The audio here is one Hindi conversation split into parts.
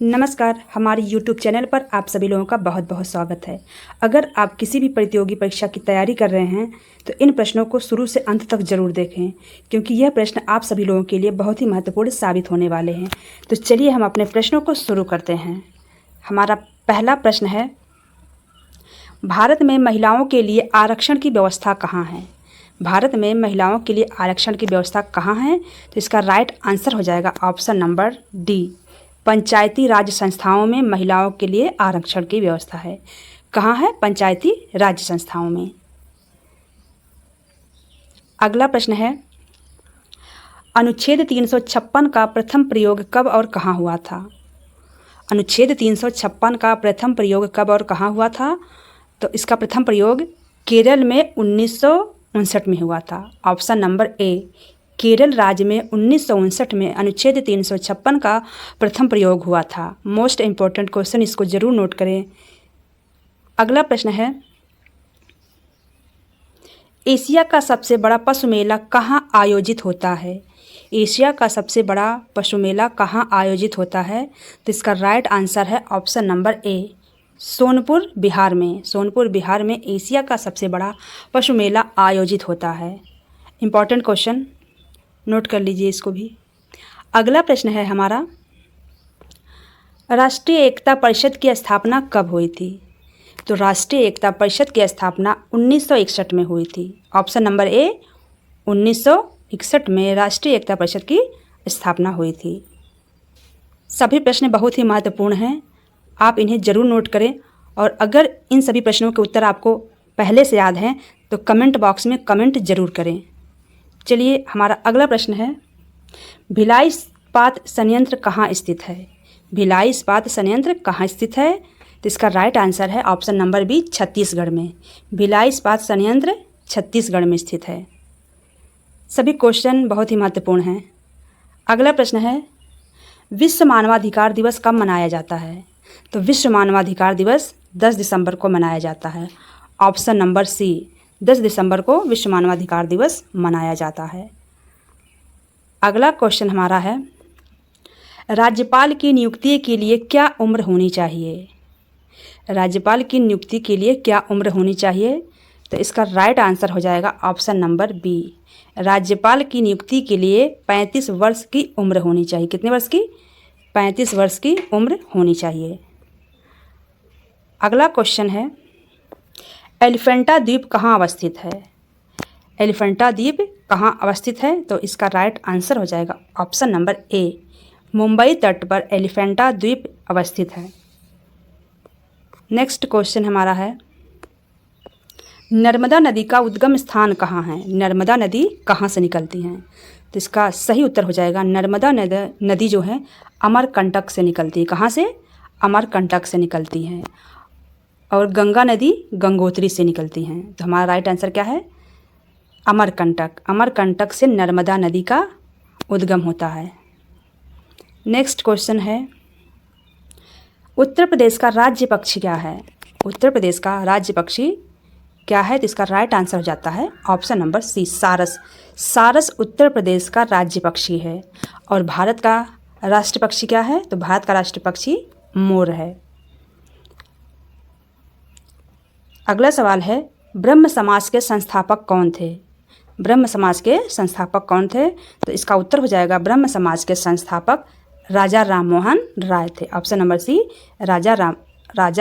नमस्कार, हमारे YouTube चैनल पर आप सभी लोगों का बहुत बहुत स्वागत है। अगर आप किसी भी प्रतियोगी परीक्षा की तैयारी कर रहे हैं तो इन प्रश्नों को शुरू से अंत तक जरूर देखें, क्योंकि यह प्रश्न आप सभी लोगों के लिए बहुत ही महत्वपूर्ण साबित होने वाले हैं। तो चलिए हम अपने प्रश्नों को शुरू करते हैं। हमारा पहला प्रश्न है, भारत में महिलाओं के लिए आरक्षण की व्यवस्था कहाँ है? भारत में महिलाओं के लिए आरक्षण की व्यवस्था कहाँ है? तो इसका राइट आंसर हो जाएगा ऑप्शन नंबर डी, पंचायती राज संस्थाओं में महिलाओं के लिए आरक्षण की व्यवस्था है। कहाँ है? पंचायती राज संस्थाओं में। अगला प्रश्न है, अनुच्छेद 356 का प्रथम प्रयोग कब और कहाँ हुआ था? अनुच्छेद 356 का प्रथम प्रयोग कब और कहाँ हुआ था? तो इसका प्रथम प्रयोग केरल में 1959 में हुआ था। ऑप्शन नंबर ए, केरल राज्य में 1959 में अनुच्छेद 356 का प्रथम प्रयोग हुआ था। मोस्ट इम्पोर्टेंट क्वेश्चन, इसको जरूर नोट करें। अगला प्रश्न है, एशिया का सबसे बड़ा पशु मेला कहाँ आयोजित होता है? एशिया का सबसे बड़ा पशु मेला कहाँ आयोजित होता है? तो इसका राइट आंसर है option number A, Sonpur Bihar में। सोनपुर बिहार में एशिया का सबसे बड़ा पशु मेला आयोजित होता है। इम्पॉर्टेंट क्वेश्चन, नोट कर लीजिए इसको भी। अगला प्रश्न है हमारा, राष्ट्रीय एकता परिषद की स्थापना कब हुई थी? तो राष्ट्रीय एकता परिषद की स्थापना 1961 में हुई थी। ऑप्शन नंबर ए, 1961 में राष्ट्रीय एकता परिषद की स्थापना हुई थी। सभी प्रश्न बहुत ही महत्वपूर्ण हैं, आप इन्हें जरूर नोट करें। और अगर इन सभी प्रश्नों के उत्तर आपको पहले से याद हैं तो कमेंट बॉक्स में कमेंट जरूर करें। चलिए हमारा अगला प्रश्न है, भिलाई इस्पात संयंत्र कहाँ स्थित है? भिलाई इस्पात संयंत्र कहाँ स्थित है? तो इसका राइट आंसर है ऑप्शन नंबर बी, छत्तीसगढ़ में। भिलाई इस्पात संयंत्र छत्तीसगढ़ में स्थित है। सभी क्वेश्चन बहुत ही महत्वपूर्ण हैं। अगला प्रश्न है, विश्व मानवाधिकार दिवस कब मनाया जाता है? तो विश्व मानवाधिकार दिवस 10 दिसंबर को मनाया जाता है। ऑप्शन नंबर सी, 10 दिसंबर को विश्व मानवाधिकार दिवस मनाया जाता है। अगला क्वेश्चन हमारा है, राज्यपाल की नियुक्ति के लिए क्या उम्र होनी चाहिए? राज्यपाल की नियुक्ति के लिए क्या उम्र होनी चाहिए? तो इसका राइट आंसर हो जाएगा ऑप्शन नंबर बी, राज्यपाल की नियुक्ति के लिए 35 वर्ष की उम्र होनी चाहिए। कितने वर्ष की? 35 वर्ष की उम्र होनी चाहिए। अगला क्वेश्चन है, एलिफेंटा द्वीप कहाँ अवस्थित है? एलिफेंटा द्वीप कहाँ अवस्थित है? तो इसका राइट आंसर हो जाएगा ऑप्शन नंबर ए, मुंबई तट पर एलिफेंटा द्वीप अवस्थित है। नेक्स्ट क्वेश्चन हमारा है, नर्मदा नदी का उद्गम स्थान कहाँ है? नर्मदा नदी कहाँ से निकलती हैं? तो इसका सही उत्तर हो जाएगा, नर्मदा नदी जो है अमरकंटक से निकलती है। कहाँ से? अमरकंटक से निकलती हैं। और गंगा नदी गंगोत्री से निकलती हैं। तो हमारा राइट आंसर क्या है? अमरकंटक। अमरकंटक से नर्मदा नदी का उद्गम होता है। नेक्स्ट क्वेश्चन है, उत्तर प्रदेश का राज्य पक्षी क्या है? उत्तर प्रदेश का राज्य पक्षी क्या है? तो इसका राइट आंसर हो जाता है ऑप्शन नंबर सी, सारस। सारस उत्तर प्रदेश का राज्य पक्षी है। और भारत का राष्ट्र पक्षी क्या है? तो भारत का राष्ट्र पक्षी मोर है। अगला सवाल है, ब्रह्म समाज के संस्थापक कौन थे? ब्रह्म समाज के संस्थापक कौन थे? तो इसका उत्तर हो जाएगा, ब्रह्म समाज के संस्थापक राजा राम मोहन राय थे। ऑप्शन नंबर सी, राजा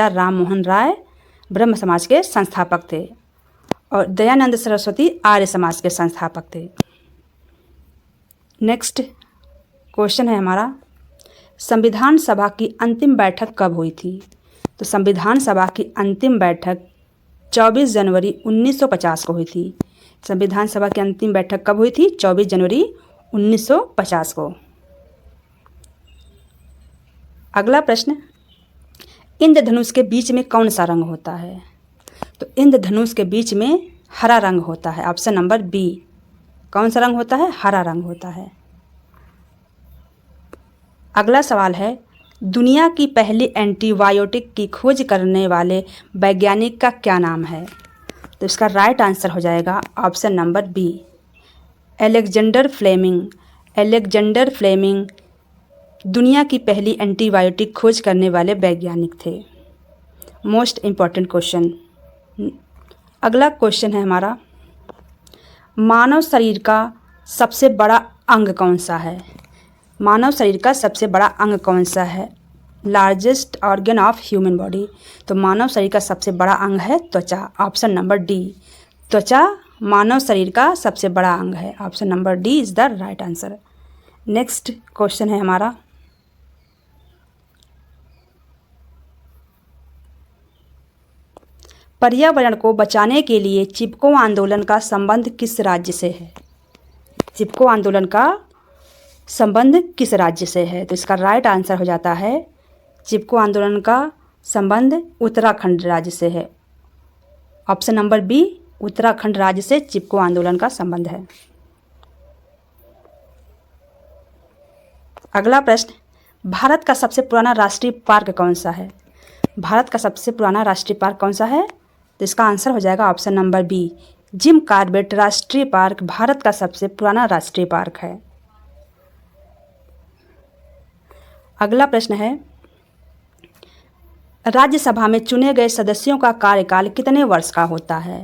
राम मोहन राय ब्रह्म समाज के संस्थापक थे। और दयानंद सरस्वती आर्य समाज के संस्थापक थे। नेक्स्ट क्वेश्चन है हमारा, संविधान सभा की अंतिम बैठक कब हुई थी? तो संविधान सभा की अंतिम बैठक 24 जनवरी 1950 को हुई थी। संविधान सभा की अंतिम बैठक कब हुई थी? 24 जनवरी 1950 को। अगला प्रश्न, इंद्रधनुष के बीच में कौन सा रंग होता है? तो इंद्रधनुष के बीच में हरा रंग होता है। ऑप्शन नंबर बी, कौन सा रंग होता है? हरा रंग होता है। अगला सवाल है, दुनिया की पहली एंटीबायोटिक की खोज करने वाले वैज्ञानिक का क्या नाम है? तो इसका राइट आंसर हो जाएगा option number B, Alexander Fleming. Alexander Fleming दुनिया की पहली एंटीबायोटिक खोज करने वाले वैज्ञानिक थे? Most important question. अगला क्वेश्चन है हमारा, मानव शरीर का सबसे बड़ा अंग कौन सा है? मानव शरीर का सबसे बड़ा अंग कौन सा है? Largest organ of human body. तो मानव शरीर का सबसे बड़ा अंग है त्वचा। ऑप्शन नंबर डी, त्वचा मानव शरीर का सबसे बड़ा अंग है। Option number D is the right answer. Next question है हमारा, पर्यावरण को बचाने के लिए चिपको आंदोलन का संबंध किस राज्य से है? चिपको आंदोलन का संबंध किस राज्य से है? तो इसका राइट आंसर हो जाता है, चिपको आंदोलन का संबंध उत्तराखंड राज्य से है। ऑप्शन नंबर बी, उत्तराखंड राज्य से चिपको आंदोलन का संबंध है। अगला प्रश्न, भारत का सबसे पुराना राष्ट्रीय पार्क कौन सा है? भारत का सबसे पुराना राष्ट्रीय पार्क कौन सा है? तो इसका आंसर हो जाएगा option number B, Jim Corbett राष्ट्रीय पार्क भारत का सबसे पुराना राष्ट्रीय पार्क है। अगला प्रश्न है, राज्यसभा में चुने गए सदस्यों का कार्यकाल कितने वर्ष का होता है?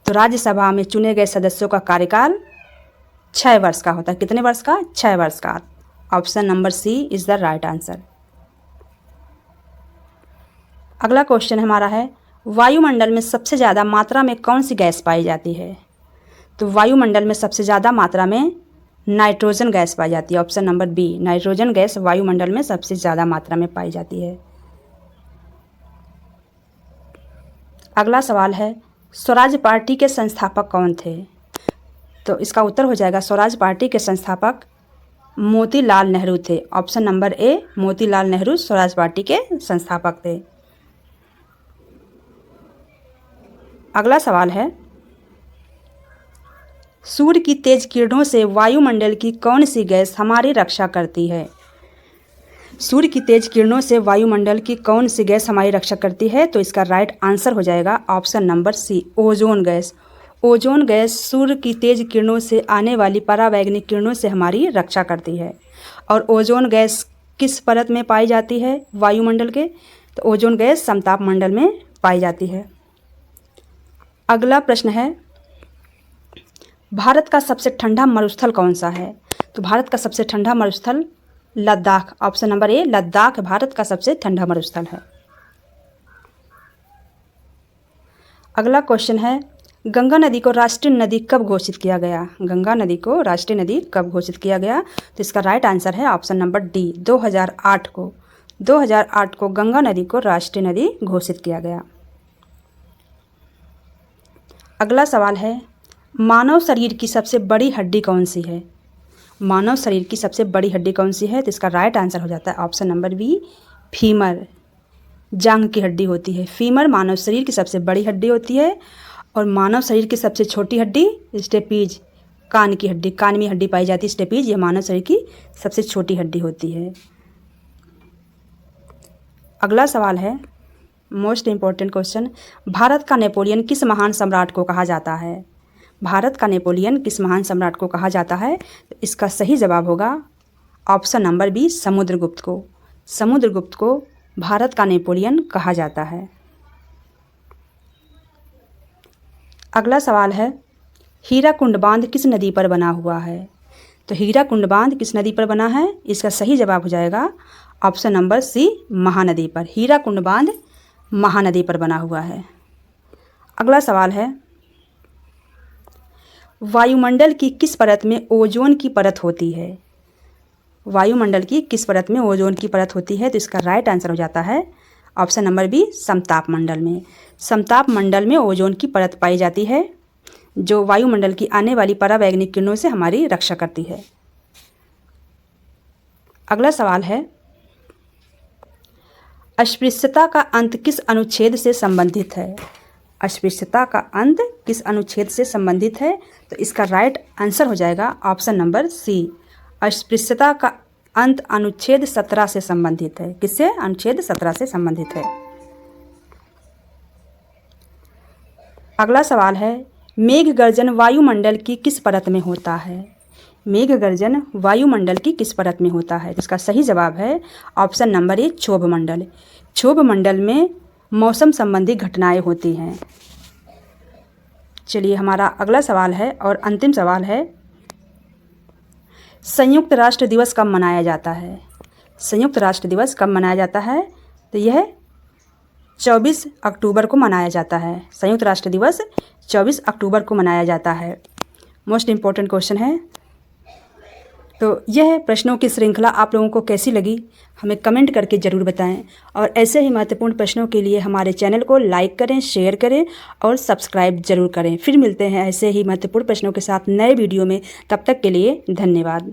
तो राज्यसभा में चुने गए सदस्यों का कार्यकाल 6 वर्ष का होता है। कितने वर्ष का? 6 वर्ष का। Option number C is the right answer. अगला क्वेश्चन हमारा है, वायुमंडल में सबसे ज़्यादा मात्रा में कौन सी गैस पाई जाती है? तो वायुमंडल में सबसे ज़्यादा मात्रा में नाइट्रोजन गैस पाई जाती है। Option number B, nitrogen gas वायुमंडल में सबसे ज़्यादा मात्रा में पाई जाती है। अगला सवाल है, स्वराज पार्टी के संस्थापक कौन थे? तो इसका उत्तर हो जाएगा, स्वराज पार्टी के संस्थापक मोतीलाल नेहरू थे। Option number A, Motilal Nehru Swaraj party के संस्थापक थे। अगला सवाल है, सूर्य की तेज किरणों से वायुमंडल की कौन सी गैस हमारी रक्षा करती है? सूर्य की तेज किरणों से वायुमंडल की कौन सी गैस हमारी रक्षा करती है? तो इसका राइट आंसर हो जाएगा option number C, ozone gas. Ozone gas सूर्य की तेज किरणों से आने वाली परावैंगनिक किरणों से हमारी रक्षा करती है। और ओजोन गैस किस परत में पाई जाती है वायुमंडल के? तो ओजोन गैस समताप मंडल में पाई जाती है। अगला प्रश्न है, भारत का सबसे ठंडा मरुस्थल कौन सा है? तो भारत का सबसे ठंडा मरुस्थल Ladakh. Option number A, Ladakh Bharat का सबसे ठंडा मरुस्थल है। अगला क्वेश्चन है, गंगा नदी को राष्ट्रीय नदी कब घोषित किया गया? गंगा नदी को राष्ट्रीय नदी कब घोषित किया गया? तो इसका राइट आंसर है ऑप्शन नंबर डी, 2008 को। 2008 को गंगा नदी को राष्ट्रीय नदी घोषित किया गया। अगला सवाल है, मानव शरीर की सबसे बड़ी हड्डी कौन सी है? मानव शरीर की सबसे बड़ी हड्डी कौन सी है? तो इसका राइट आंसर हो जाता है ऑप्शन नंबर बी, फीमर। जांघ की हड्डी होती है फीमर, मानव शरीर की सबसे बड़ी हड्डी होती है। और मानव शरीर की सबसे छोटी हड्डी स्टेपीज, कान की हड्डी, कान में हड्डी पाई जाती है स्टेपीज, यह मानव शरीर की सबसे छोटी हड्डी होती है। अगला सवाल है, मोस्ट इम्पोर्टेंट क्वेश्चन, भारत का नेपोलियन किस महान सम्राट को कहा जाता है? भारत का नेपोलियन किस महान सम्राट को कहा जाता है? तो इसका सही जवाब होगा ऑप्शन नंबर बी, समुद्रगुप्त को। समुद्रगुप्त को भारत का नेपोलियन कहा जाता है। अगला सवाल है, हीराकुंड बांध किस नदी पर बना हुआ है? तो हीराकुंड बांध किस नदी पर बना है? इसका सही जवाब हो जाएगा ऑप्शन नंबर सी, महानदी पर। हीराकुंड बांध महानदी पर बना हुआ है। अगला सवाल है, वायुमंडल की किस परत में ओजोन की परत होती है? वायुमंडल की किस परत में ओजोन की परत होती है? तो इसका राइट आंसर हो जाता है ऑप्शन नंबर बी, समताप मंडल में। समताप मंडल में ओजोन की परत पाई जाती है, जो वायुमंडल की आने वाली परावैंगनिक किरणों से हमारी रक्षा करती है। अगला सवाल है, अस्पृश्यता का अंत किस अनुच्छेद से संबंधित है? अस्पृश्यता का अंत किस अनुच्छेद से संबंधित है? तो इसका राइट आंसर हो जाएगा ऑप्शन नंबर सी, अस्पृश्यता का अंत अनुच्छेद 17 से संबंधित है। किससे? अनुच्छेद 17 से संबंधित है। अगला सवाल है, मेघ गर्जन वायुमंडल की किस परत में होता है? मेघ गर्जन वायुमंडल की किस परत में होता है? इसका सही जवाब है ऑप्शन नंबर ए क्षोभ मंडल। क्षोभ मंडल में मौसम संबंधी घटनाएं होती हैं। चलिए हमारा अगला सवाल है और अंतिम सवाल है, संयुक्त राष्ट्र दिवस कब मनाया जाता है? संयुक्त राष्ट्र दिवस कब मनाया जाता है? तो यह 24 अक्टूबर को मनाया जाता है। संयुक्त राष्ट्र दिवस 24 अक्टूबर को मनाया जाता है। मोस्ट इम्पॉर्टेंट क्वेश्चन है। तो यह प्रश्नों की श्रृंखला आप लोगों को कैसी लगी हमें कमेंट करके ज़रूर बताएं और ऐसे ही महत्वपूर्ण प्रश्नों के लिए हमारे चैनल को लाइक करें, शेयर करें और सब्सक्राइब ज़रूर करें। फिर मिलते हैं ऐसे ही महत्वपूर्ण प्रश्नों के साथ नए वीडियो में। तब तक के लिए धन्यवाद।